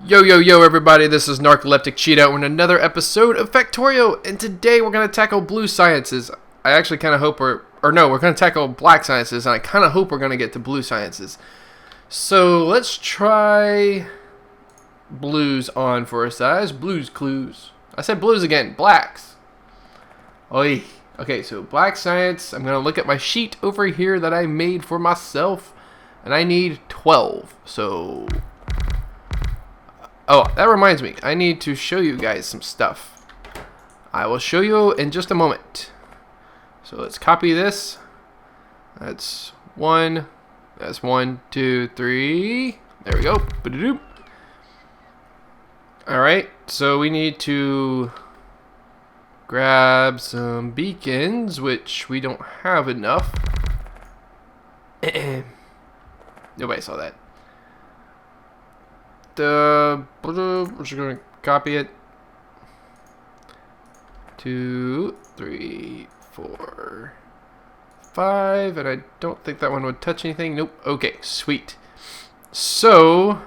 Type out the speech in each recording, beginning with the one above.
Yo, yo, yo, everybody, this is Narcoleptic Cheetah with another episode of Factorio, and today we're going to tackle blue sciences. I actually kind of hope we're going to tackle black sciences, and I kind of hope we're going to get to blue sciences. So, let's try blues on for a size. Blues clues. I said blues again. Blacks. Oi. Okay, so black science. I'm going to look at my sheet over here that I made for myself, and I need 12. So... oh, that reminds me. I need to show you guys some stuff. I will show you in just a moment. So let's copy this. That's one. That's 1, 2, 3. There we go. Ba-da-doop. Alright, so we need to grab some beacons, which we don't have enough. Nobody saw that. We're just going to copy it. 2, 3, 4, 5, and I don't think that one would touch anything. Nope. Okay, sweet. So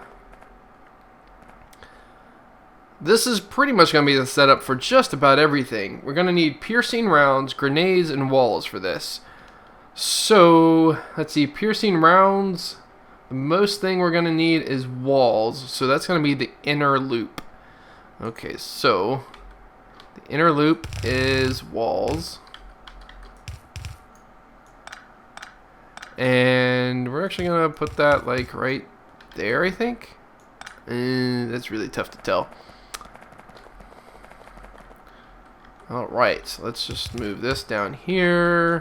this is pretty much going to be the setup for just about everything. We're going to need piercing rounds, grenades, and walls for this. So let's see, piercing rounds. The most thing we're going to need is walls, so that's going to be the inner loop. Okay, so the inner loop is walls. And we're actually going to put that like right there, I think. That's really tough to tell. Alright, so let's just move this down here.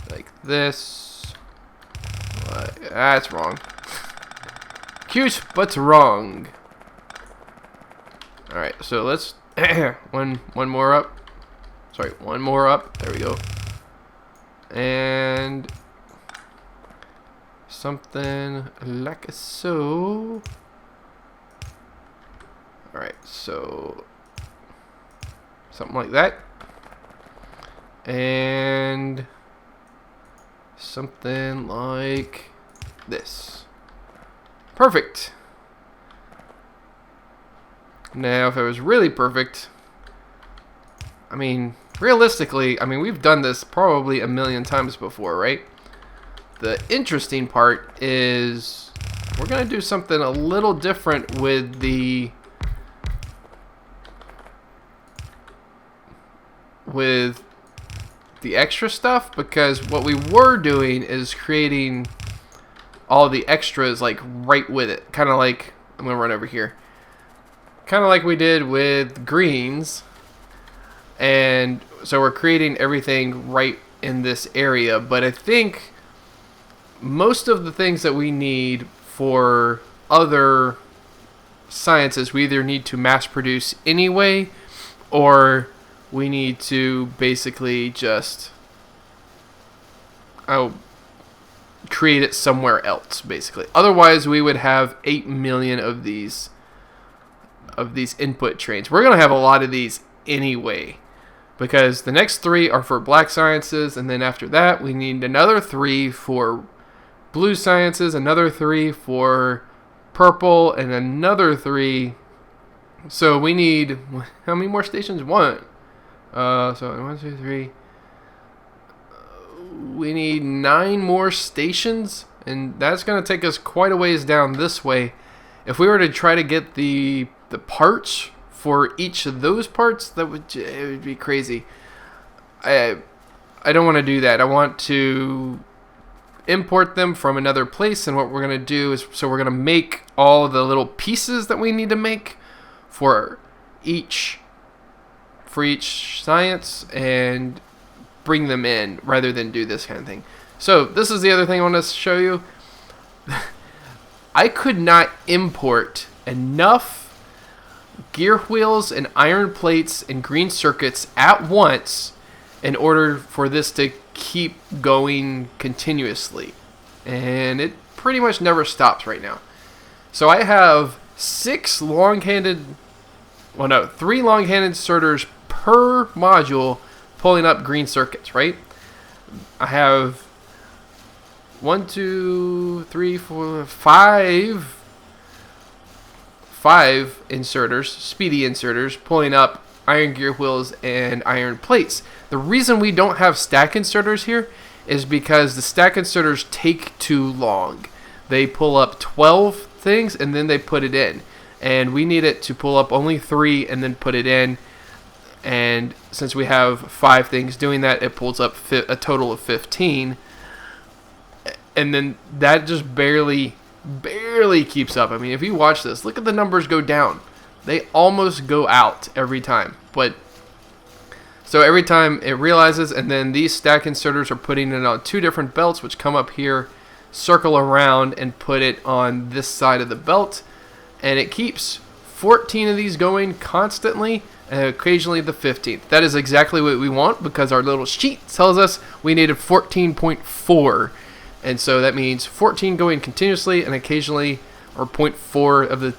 Like this. That's wrong. Cute, but wrong. Alright, so let's one more up. Sorry, one more up. There we go. And something like so. Alright, so something like that. And something like this. Perfect. Now, if it was really perfect, I mean, realistically, I mean, we've done this probably a million times before, right? The interesting part is we're going to do something a little different with the extra stuff, because what we were doing is creating all the extras like right with it, kind of like, I'm gonna run over here, kind of like we did with greens, and so we're creating everything right in this area. But I think most of the things that we need for other sciences we either need to mass produce anyway, or we need to basically just create it somewhere else, basically. Otherwise, we would have 8 million of these input trains. We're going to have a lot of these anyway, because the next 3 are for black sciences, and then after that, we need another 3 for blue sciences, another 3 for purple, and another 3. So we need, how many more stations? 1. So 1, 2, 3. We need 9 more stations, and that's going to take us quite a ways down this way. If we were to try to get the parts for each of those parts, it would be crazy. I don't want to do that. I want to import them from another place, and what we're going to do is, so we're going to make all the little pieces that we need to make for each science and bring them in rather than do this kind of thing. So this is the other thing I want to show you. I could not import enough gear wheels and iron plates and green circuits at once in order for this to keep going continuously, and it pretty much never stops right now. So I have 3 long-handed inserters per module pulling up green circuits, right? I have 1, 2, 3, 4, 5 inserters, speedy inserters, pulling up iron gear wheels and iron plates. The reason we don't have stack inserters here is because the stack inserters take too long. They pull up 12 things and then they put it in. And we need it to pull up only 3 and then put it in. And since we have 5 things doing that, it pulls up a total of 15. And then that just barely keeps up. I mean, if you watch this, look at the numbers go down. They almost go out every time. But so every time it realizes, and then these stack inserters are putting it on 2 different belts, which come up here, circle around, and put it on this side of the belt. And it keeps 14 of these going constantly, and occasionally the 15th. That is exactly what we want, because our little sheet tells us we needed 14.4. And so that means 14 going continuously, and occasionally, or 0.4 of the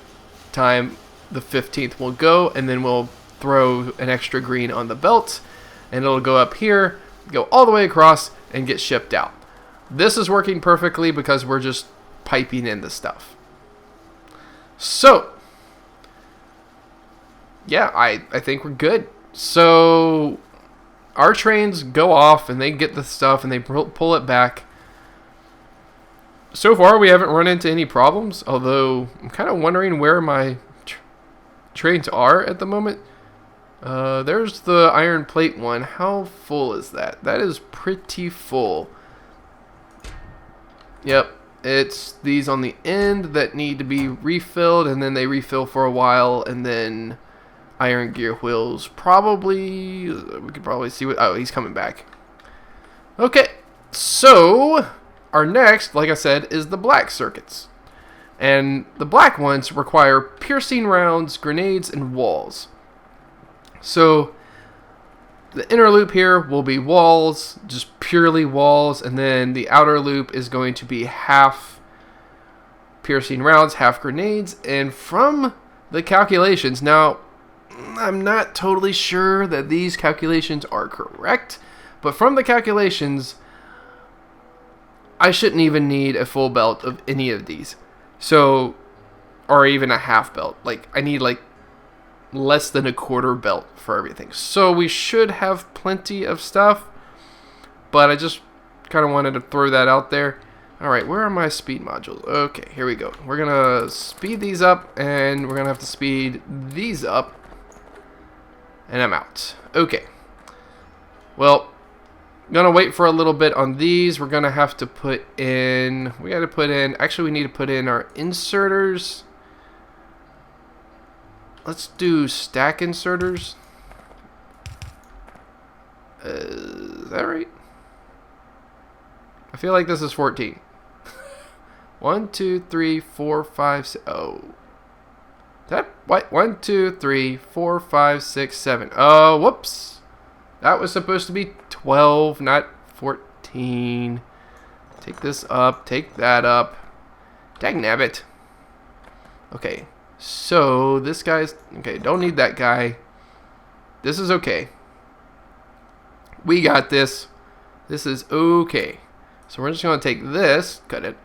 time, the 15th will go, and then we'll throw an extra green on the belt, and it'll go up here, go all the way across, and get shipped out. This is working perfectly because we're just piping in the stuff. So, yeah, I think we're good. So, our trains go off, and they get the stuff, and they pull it back. So far, we haven't run into any problems, although I'm kind of wondering where my trains are at the moment. There's the iron plate one. How full is that? That is pretty full. Yep, it's these on the end that need to be refilled, and then they refill for a while, and then iron gear wheels probably, we could probably see what, oh, he's coming back. Okay, so our next, like I said, is the black circuits. And the black ones require piercing rounds, grenades, and walls. So the inner loop here will be walls, just purely walls, and then the outer loop is going to be half piercing rounds, half grenades. And from the calculations, now I'm not totally sure that these calculations are correct, but from the calculations, I shouldn't even need a full belt of any of these. So, or even a half belt. Like, I need like less than a quarter belt for everything. So we should have plenty of stuff, but I just kind of wanted to throw that out there. Alright, where are my speed modules? Okay, here we go. We're going to speed these up, and we're going to have to speed these up, and I'm out. Okay. Well, gonna wait for a little bit on these. We're gonna have to put in, actually we need to put in our inserters. Let's do stack inserters. Is that right? I feel like this is 14. 1, 2, 3, 4, 5, 6. Oh. That, what? 1, 2, 3, 4, 5, 6, 7. Oh, whoops. That was supposed to be 12, not 14. Take this up. Take that up. Dagnabbit. Okay. So, this guy's... Okay, don't need that guy. This is okay. We got this. This is okay. So, we're just going to take this, cut it,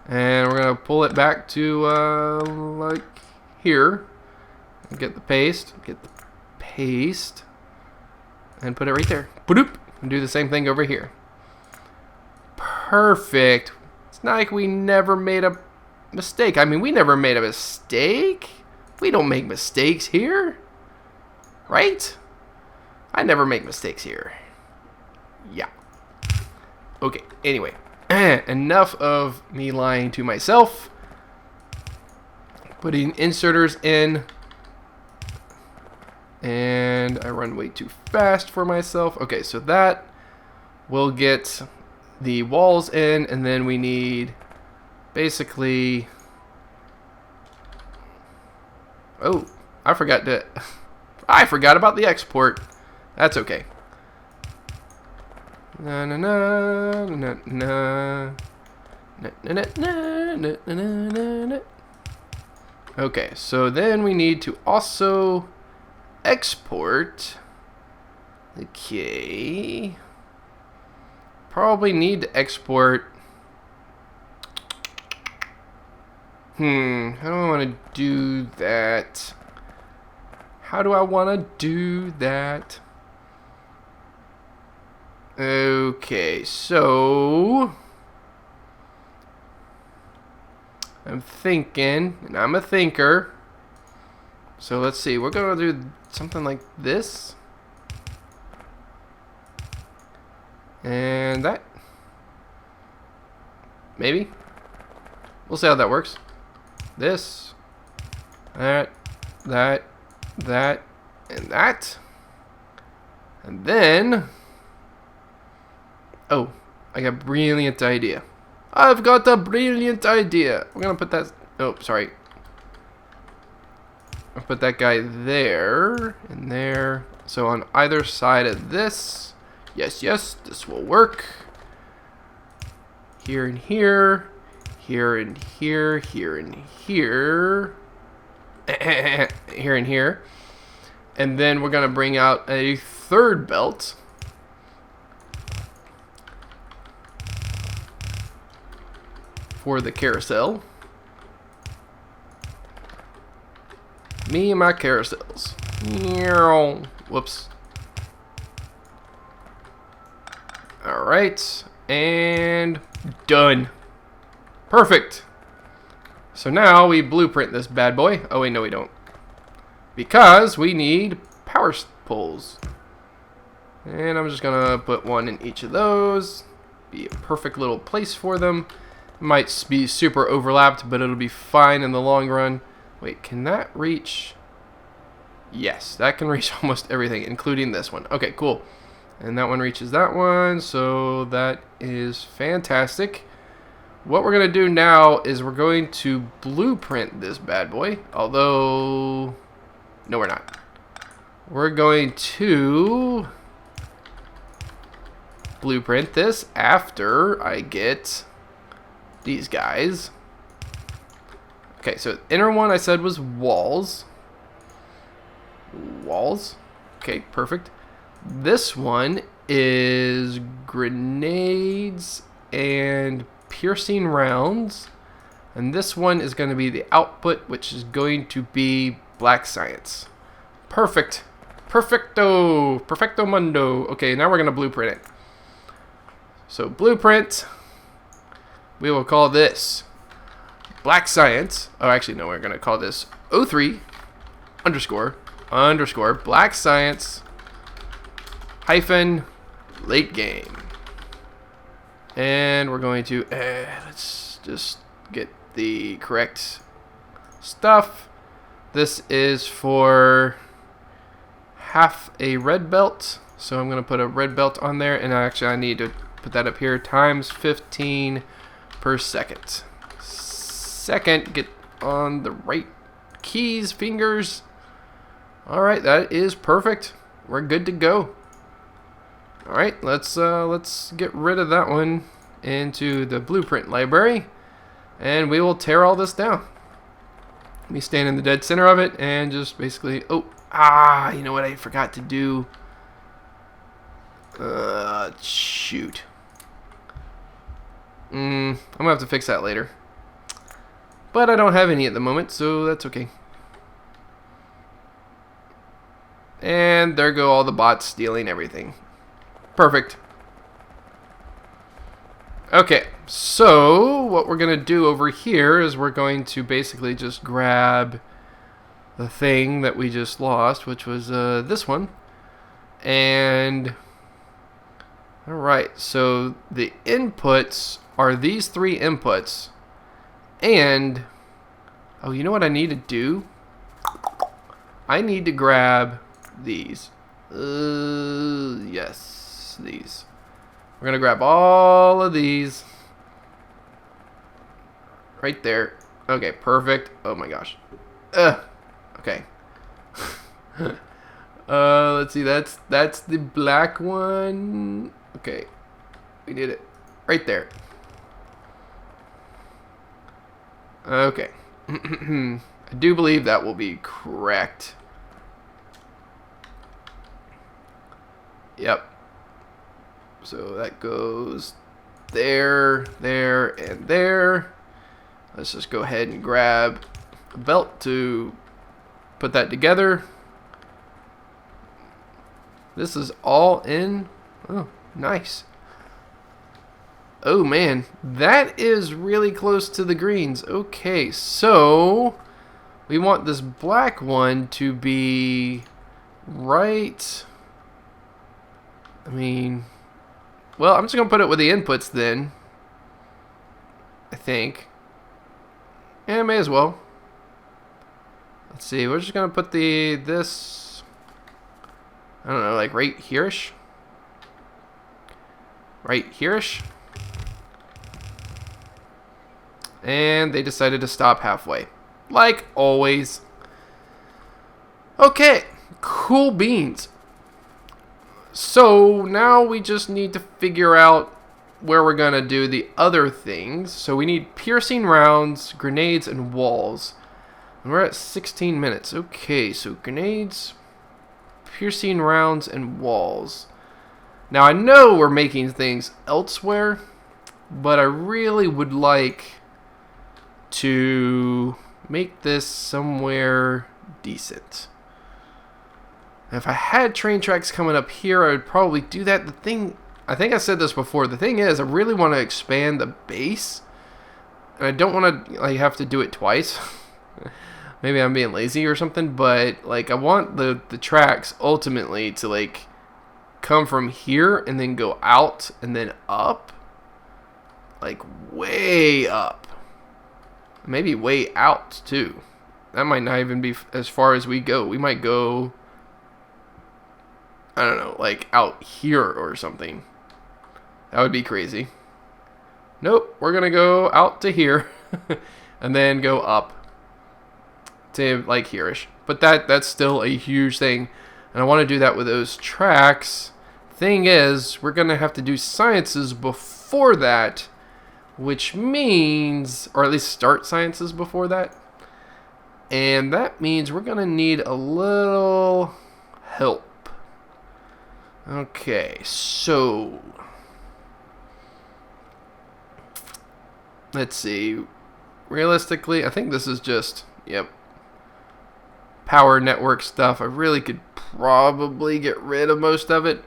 and we're going to pull it back to, like here. Get the paste. And put it right there. Boop. And do the same thing over here. Perfect. It's not like we never made a mistake. I mean, we never made a mistake. We don't make mistakes here. Right? I never make mistakes here. Yeah. Okay, anyway. Enough of me lying to myself. Putting inserters in. And I run way too fast for myself. Okay, so that will get the walls in, and then we need basically... Oh, I forgot about the export. That's okay. Na na na na na na na na na na na. Okay, so then we need to also export. Okay. Probably need to export How do I want to do that? How do I want to do that? Okay, so I'm thinking, and I'm a thinker. So let's see, we're going to do something like this. And that. Maybe. We'll see how that works. This. That. That. That. And that. And then. Oh, I got a brilliant idea. I've got a brilliant idea. We're going to put that. Oh, sorry. I'll put that guy there. And there. So on either side of this. Yes, yes, this will work. Here and here. Here and here. Here and here. Here and here. And then we're going to bring out a third belt. For the carousel. Me and my carousels. Whoops. Alright, and done. Perfect. So now we blueprint this bad boy. Oh wait, no we don't. Because we need power poles. And I'm just gonna put one in each of those. Be a perfect little place for them. Might be super overlapped, but it'll be fine in the long run. Wait, can that reach? Yes, that can reach almost everything, including this one. Okay, cool. And that one reaches that one, so that is fantastic. What we're going to do now is we're going to blueprint this bad boy. Although, no we're not. We're going to blueprint this after I get these guys. Okay, so inner one I said was walls. Walls. Okay, perfect. This one is grenades and piercing rounds. And this one is going to be the output, which is going to be black science. Perfect. Perfecto. Perfecto mundo. Okay, now we're going to blueprint it. So blueprint. We will call this black science. Oh, actually, no, we're going to call this O3 underscore black science hyphen late game. And we're going to, let's just get the correct stuff. This is for half a red belt. So I'm going to put a red belt on there. And actually, I need to put that up here. Times 15 per second. Second, get on the right keys, fingers. Alright, that is perfect. We're good to go. Alright, let's get rid of that one into the blueprint library. And we will tear all this down. Let me stand in the dead center of it and just basically... you know what I forgot to do? Shoot. I'm gonna have to fix that later. But I don't have any at the moment, so that's okay. And there go all the bots stealing everything. Perfect. Okay, so what we're going to do over here is we're going to basically just grab the thing that we just lost, which was this one. And, alright, so the inputs are these three inputs. And, oh, you know what I need to do? I need to grab these. Yes, these. We're going to grab all of these. Right there. Okay, perfect. Oh my gosh. Okay. Let's see. That's the black one. Okay. We did it. Right there. Okay. I do believe that will be correct. Yep. So that goes there, there, and there. Let's just go ahead and grab a belt to put that together. This is all in. Oh, nice. Oh man, that is really close to the greens. Okay, so we want this black one to be right. I mean, well, I'm just gonna put it with the inputs then. I think. Yeah, may as well. Let's see, we're just gonna put this, I don't know, like right here-ish. Right here-ish. And they decided to stop halfway. Like always. Okay, cool beans. So now we just need to figure out where we're gonna do the other things. So we need piercing rounds, grenades, and walls. And we're at 16 minutes. Okay, so grenades, piercing rounds, and walls. Now I know we're making things elsewhere, but I really would like to make this somewhere decent. If I had train tracks coming up here, I would probably do that. The thing, I think I said this before, the thing is I really want to expand the base, and I don't want to like have to do it twice. Maybe I'm being lazy or something, but like I want the tracks ultimately to like come from here and then go out and then up, like way up. Maybe way out too. That might not even be as far as we go. We might go, I don't know, like out here or something. That would be crazy. Nope, we're gonna go out to here and then go up to like here-ish. But that's still a huge thing, and I want to do that with those tracks. Thing is, we're gonna have to do sciences before that, which means, or at least start sciences before that, and that means we're gonna need a little help. Okay, so let's see. Realistically, I think this is just, yep, power network stuff. I really could probably get rid of most of it.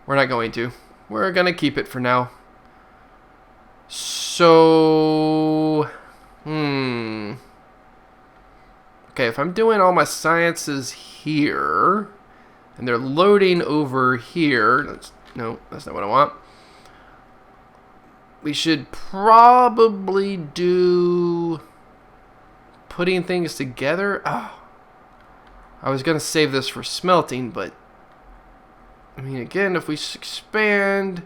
We're not going to. We're gonna keep it for now. So, okay, if I'm doing all my sciences here, and they're loading over here, no, that's not what I want. We should probably do putting things together. Oh, I was gonna save this for smelting, but I mean, again, if we expand,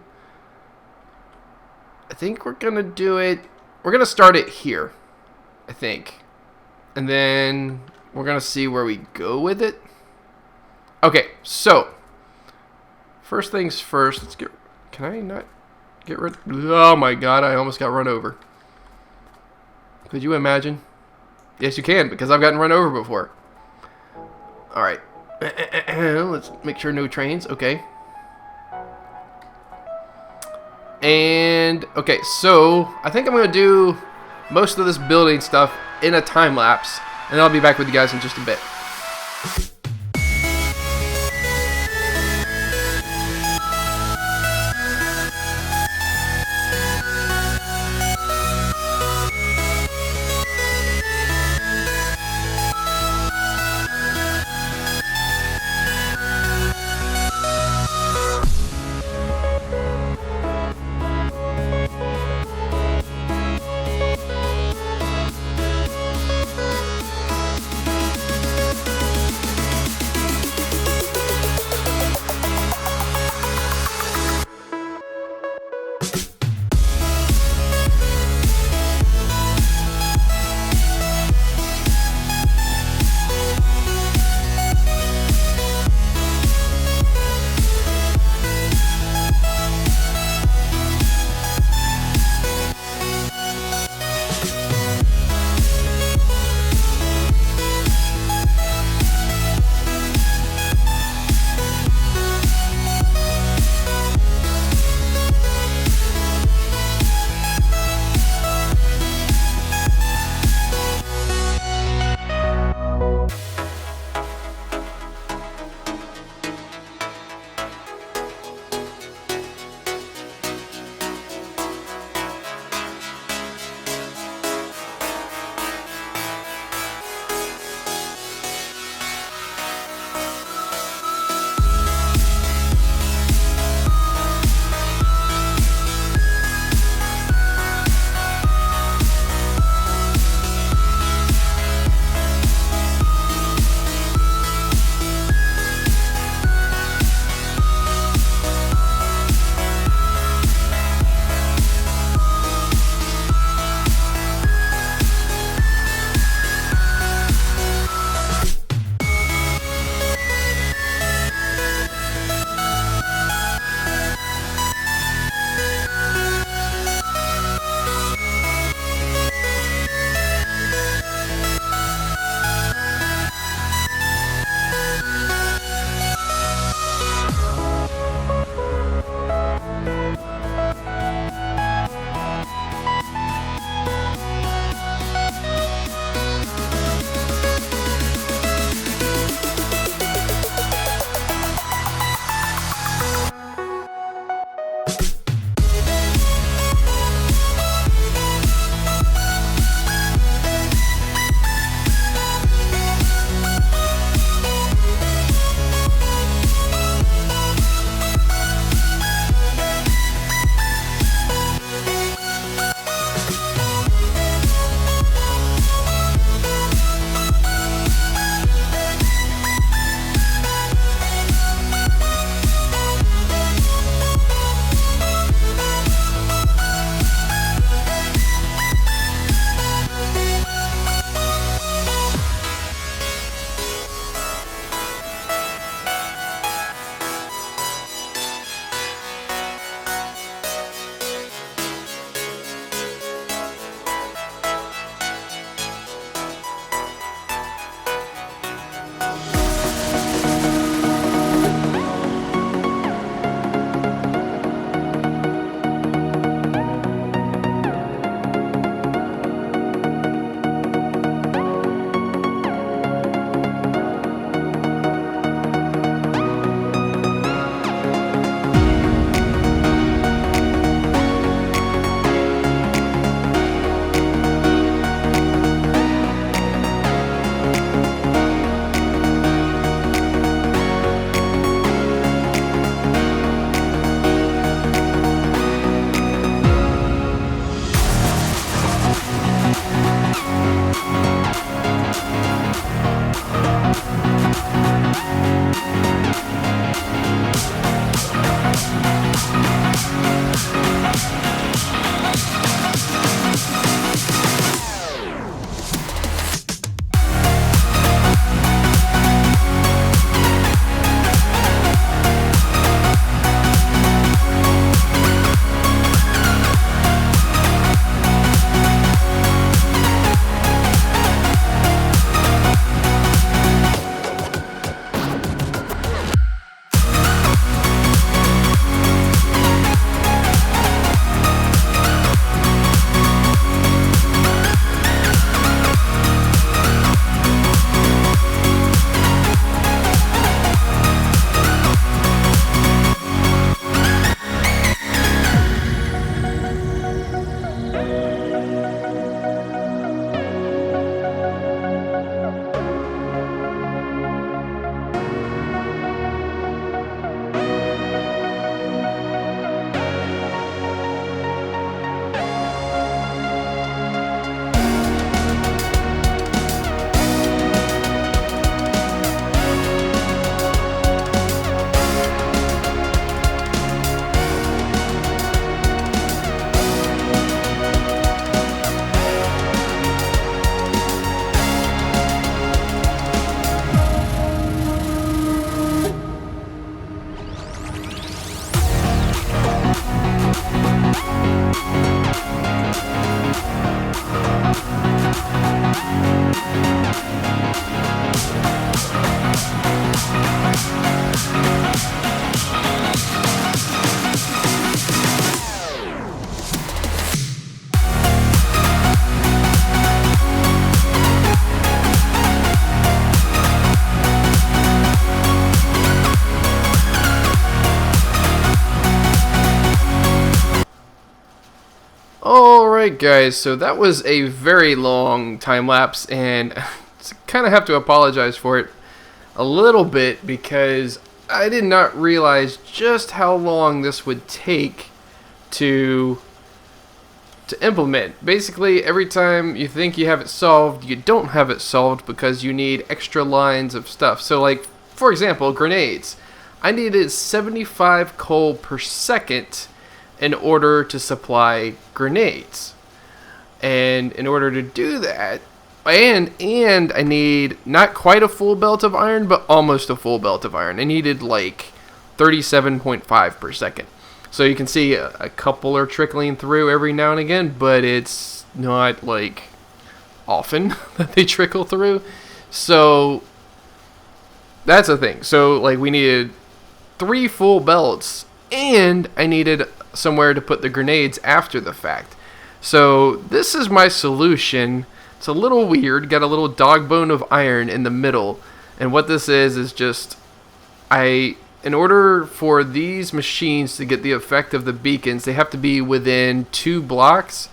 I think we're gonna do it. We're gonna start it here, I think, and then we're gonna see where we go with it. Okay, so first things first. Let's get. Can I not get rid? Oh my God! I almost got run over. Could you imagine? Yes, you can, because I've gotten run over before. All right, let's make sure no trains. Okay. And, okay, so I think I'm going to do most of this building stuff in a time lapse, and I'll be back with you guys in just a bit. Alright guys, so that was a very long time lapse, and kind of have to apologize for it a little bit because I did not realize just how long this would take to implement. Basically, every time you think you have it solved, you don't have it solved because you need extra lines of stuff. So like, for example, grenades. I needed 75 coal per second in order to supply grenades. And in order to do that, and I need not quite a full belt of iron, but almost a full belt of iron. I needed like 37.5 per second. So you can see a couple are trickling through every now and again, but it's not like often that they trickle through. So that's the thing. So like we needed 3 full belts, and I needed somewhere to put the grenades after the fact. So this is my solution. It's a little weird. Got a little dog bone of iron in the middle, and what this is just in order for these machines to get the effect of the beacons, they have to be within 2 blocks,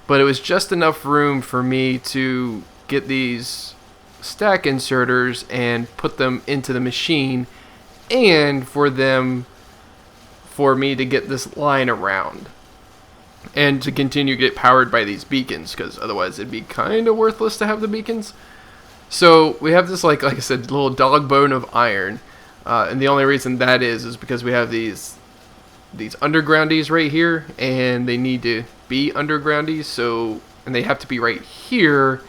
but it was just enough room for me to get these stack inserters and put them into the machine, and for me to get this line around and to continue to get powered by these beacons, because otherwise it'd be kind of worthless to have the beacons. So we have this like I said, little dog bone of iron, and the only reason that is because we have these undergroundies right here, and they need to be undergroundies, so, and they have to be right here,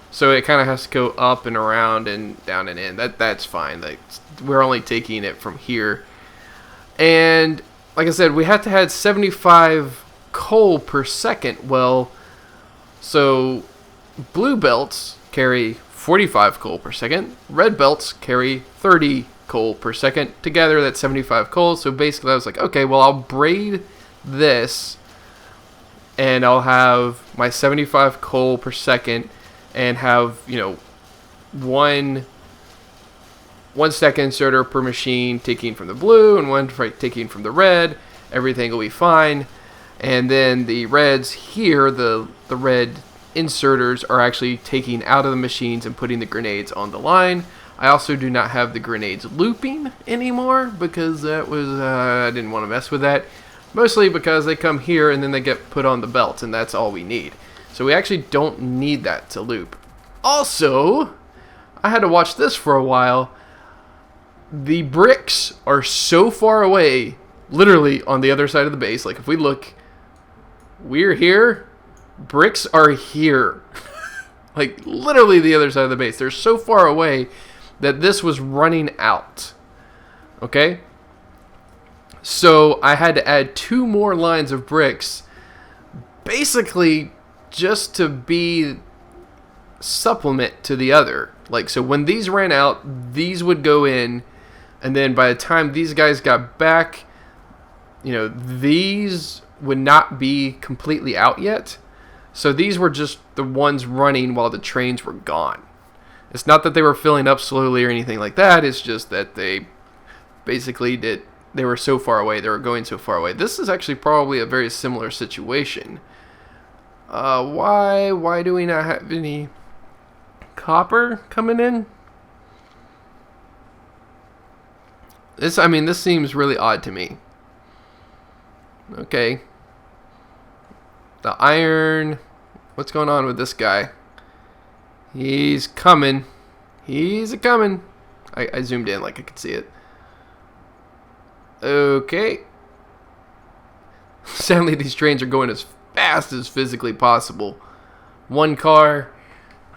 so it kind of has to go up and around and down and in. That's fine. Like, we're only taking it from here. And like I said, we have to have 75 coal per second. Well, so blue belts carry 45 coal per second. Red belts carry 30 coal per second. Together, that's 75 coal. So basically, I was like, okay, well, I'll braid this, and I'll have my 75 coal per second, and have, you know, one stack inserter per machine taking from the blue and one taking from the red. Everything will be fine. And then the reds here, the red inserters, are actually taking out of the machines and putting the grenades on the line. I also do not have the grenades looping anymore because that was I didn't want to mess with that. Mostly because they come here and then they get put on the belt, and that's all we need. So we actually don't need that to loop. Also, I had to watch this for a while. The bricks are so far away, literally on the other side of the base. Like if we look, we're here, bricks are here. Like literally the other side of the base. They're so far away that this was running out. Okay? So I had to add 2 more lines of bricks, basically just to be supplement to the other. Like, so when these ran out, these would go in, and then by the time these guys got back, you know, these would not be completely out yet. So these were just the ones running while the trains were gone. It's not that they were filling up slowly or anything like that. It's just that they basically they were so far away. They were going so far away. This is actually probably a very similar situation. Why do we not have any copper coming in? This seems really odd to me. Okay. The iron, what's going on with this guy? He's coming. He's a-coming. I zoomed in like I could see it. Okay. Sadly, these trains are going as fast as physically possible. 1 car,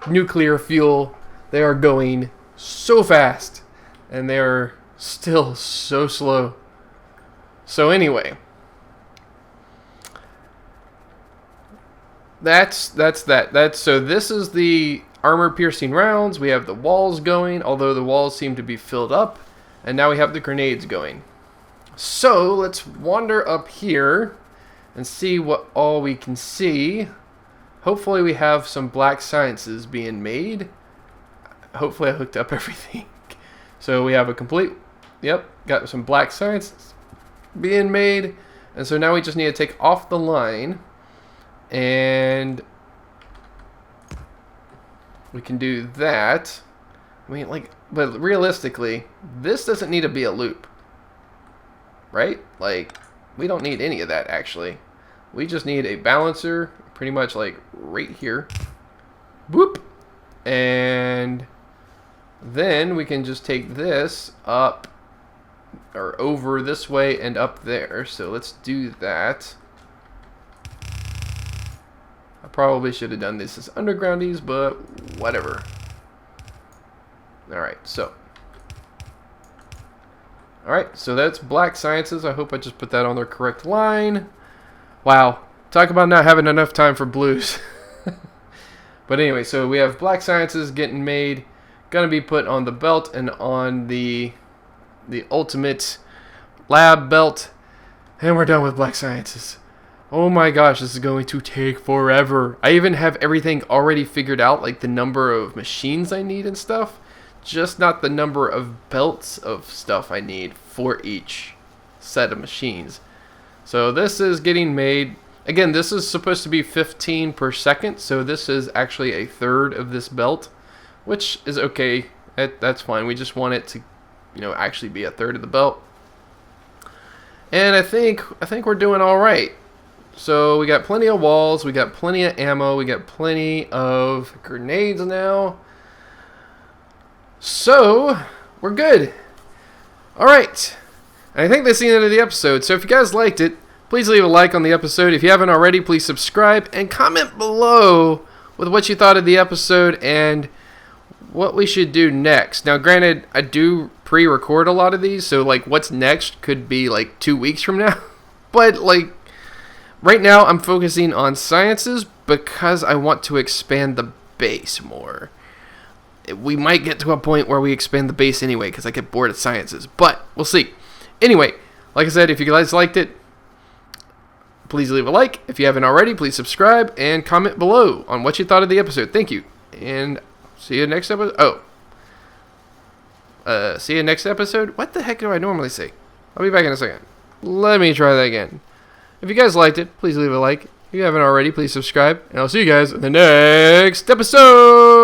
nuclear fuel. They are going so fast, and they are still so slow. So anyway, that's that. So this is the armor-piercing rounds. We have the walls going, although the walls seem to be filled up, and now we have the grenades going. So let's wander up here and see what all we can see. Hopefully we have some black sciences being made. Hopefully I hooked up everything. So we have a complete, yep, got some black sciences being made. And so now we just need to take off the line And we can do that. I mean, like, but realistically, this doesn't need to be a loop, right? Like, we don't need any of that, actually. We just need a balancer, pretty much like right here. Whoop. And then we can just take this up or over this way and up there. So let's do that. I probably should have done this as undergroundies, but whatever. Alright, so that's Black Sciences. I hope I just put that on their correct line. Wow, talk about not having enough time for blues. But anyway, so we have Black Sciences getting made, gonna be put on the belt and on the ultimate lab belt, and we're done with Black Sciences. Oh my gosh, this is going to take forever. I even have everything already figured out, like the number of machines I need and stuff, just not the number of belts of stuff I need for each set of machines. So this is getting made. Again, this is supposed to be 15 per second, so this is actually a third of this belt, which is okay. That's fine. We just want it to, actually be a third of the belt. And I think we're doing all right. So we got plenty of walls, we got plenty of ammo, we got plenty of grenades now. So we're good. All right. And I think that's the end of the episode. So if you guys liked it, please leave a like on the episode. If you haven't already, please subscribe and comment below with what you thought of the episode and what we should do next. Now, granted, I do pre-record a lot of these, so like what's next could be like 2 weeks from now. But like right now, I'm focusing on sciences because I want to expand the base more. We might get to a point where we expand the base anyway because I get bored of sciences, but we'll see. Anyway, like I said, if you guys liked it, please leave a like. If you haven't already, please subscribe and comment below on what you thought of the episode. Thank you. And see you next episode. See you next episode? What the heck do I normally say? I'll be back in a second. Let me try that again. If you guys liked it, please leave a like. If you haven't already, please subscribe. And I'll see you guys in the next episode.